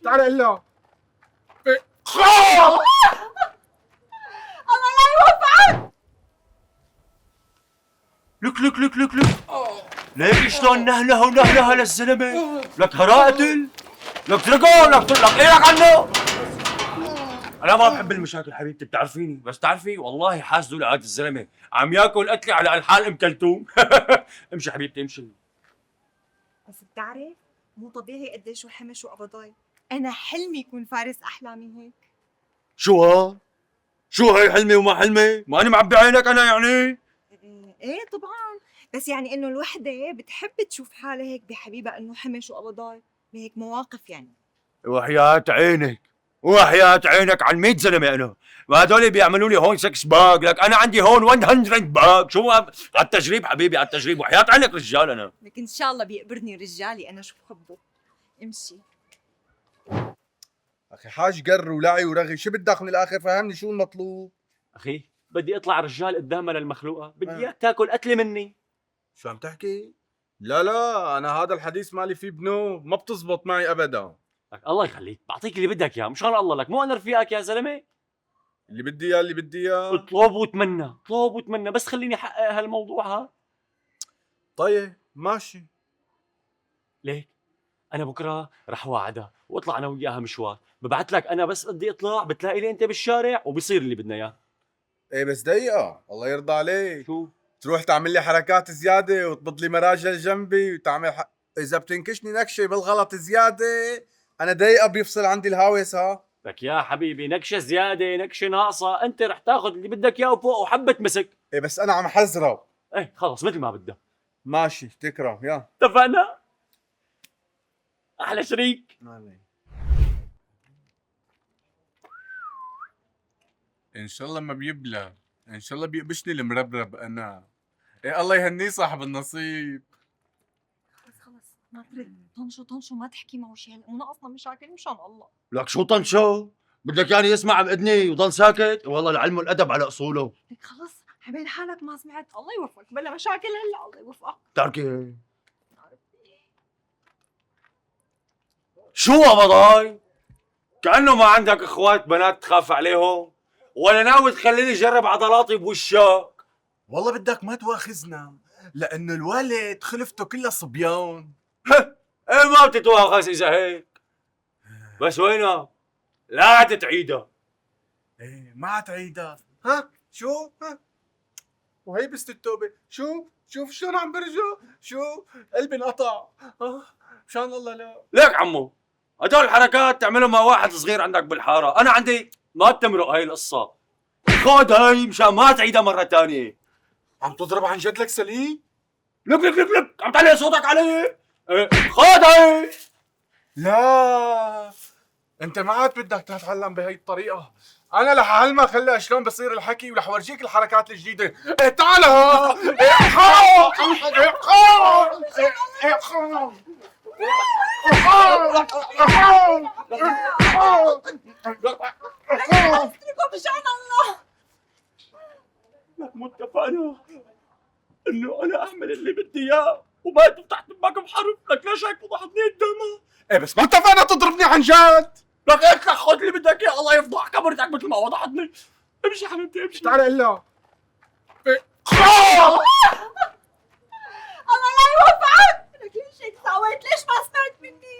تعال قلها. الله لا يوفقك. لك ليك شلون نهنها للزلمه. لك هرقتل. لك تركه. لك ايدك عنه. انا ما بحب المشاكل حبيبتي بتعرفيني، بس تعرفي والله حاسدوا لهذا الزلمه عم ياكل قتلي على الحال ام كلثوم. امشي حبيبتي امشي. بس بتعرف مو طبيعي قديش وحمش وقبضاي. انا حلمي يكون فارس احلامي هيك. شو هي حلمي وما حلمي؟ ما انا معبي عينك انا يعني. ايه طبعا، بس يعني انه الوحده بتحب تشوف حالها هيك بحبيبها انه حمش وقبضاي بهيك مواقف يعني. وحياة عينك عن 100 زلمه انا، ما هدول بيعملوا لي هون 6 باك، لك انا عندي هون 100 باك. شو على التجريب حبيبي، على التجريب، وحياة عينك رجال انا. لك ان شاء الله بيقبرني رجالي، انا شو بحبه. امشي اخي حاج قر ولعي ورغي، شو بدك من الاخر؟ فهمني شو المطلوب؟ اخي بدي اطلع رجال قدامنا المخلوقه، بدي اياك تاكل قتله مني. شو عم تحكي؟ لا انا هذا الحديث مالي فيه بنو، ما بتزبط معي ابدا. لك الله يخليك، بعطيك اللي بدك اياه، مشان الله، لك مو انا رفيقك يا زلمه. اللي بدي اياه اللي بدي اياه. اطلب واتمنى، بس خليني احقق هالموضوع. ها طيب ماشي. ليك انا بكره رح وعدها واطلع انا وياها مشوار، ببعث لك انا بس بدي اطلع، بتلاقي لي انت بالشارع وبصير اللي بدنا اياه. ايه بس دقيقة، الله يرضى عليك. شو تروح تعمل لي حركات زيادة وتبط لي مراجل جنبي وتعمل إذا بتنكشني نكشة بالغلط زيادة أنا دقيقة بيفصل عندي الهاوس. ها لك يا حبيبي، نكشه زياده نكشه ناقصه، انت رح تاخذ اللي بدك اياه وفوق وحبه مسك. إيه بس أنا عم حذره. ايه خلص مثل ما بدك. ماشي تكره يا اتفقنا. احلى شريك. إن شاء الله ما بيبلى، إن شاء الله بيقبشني المربرب أنا. إيه الله يهنيه صاحب النصيب. خلص ما ترد. طنشو ما تحكي معه شيء، هلا ناقصنا مشاكل مشان الله. لك شو طنشو؟ بدك يعني يسمع بإذني وضل ساكت؟ والله العلم والادب على اصوله. لك خلص عبين حالك ما سمعت. الله يوفقك بلا مشاكل هلا. الله يوفقك. تركي شو قبضاي؟ كأنه ما عندك اخوات بنات تخاف عليهم، ولا ناوي تخليني اجرب عضلاتي بوشك؟ والله بدك ما تواخذنا لأنه الوالد خلفته كلها صبيان. ايه ما بتتواخس اذا هيك، بس وينها؟ لا تتعيدها. ايه ما عتعيدها. ها شو ها وهي بست التوبة. شوف شلون عم برجع. شو قلبي انقطع. مشان الله لا. ليك عمو، هدول الحركات تعملهم مع واحد صغير عندك بالحارة، أنا عندي ما تمرق هاي القصة. خذ هاي مشان ما تعيدها مرة تانية. عم تضرب عن جد لك سليم؟ لك عم تعلي صوتك علي. خذ هاي. لا انت ما عاد بدك تتعلم بهي الطريقة. انا رح اعلمك هلا شلون بصير الحكي ورح اورجيك الحركات الجديدة. إيه تعال ها. اتركوا مشان الله. لك مو اتفقنا انه انا اعمل اللي بدي اياه وما تفتح تمك بحرب؟ لك ليش هيك فضحتني قدامها؟ ايه بس ما اتفقنا تضربني عن جد. لك هيك خذ اللي بدك اياه، الله يفضحك كبرتك مثل ما وضحتني. امشي حبيبتي امشي. تعال قلها. الله لا يوفقك. لك ليش هيك سويت؟ ليش ما سمعت مني؟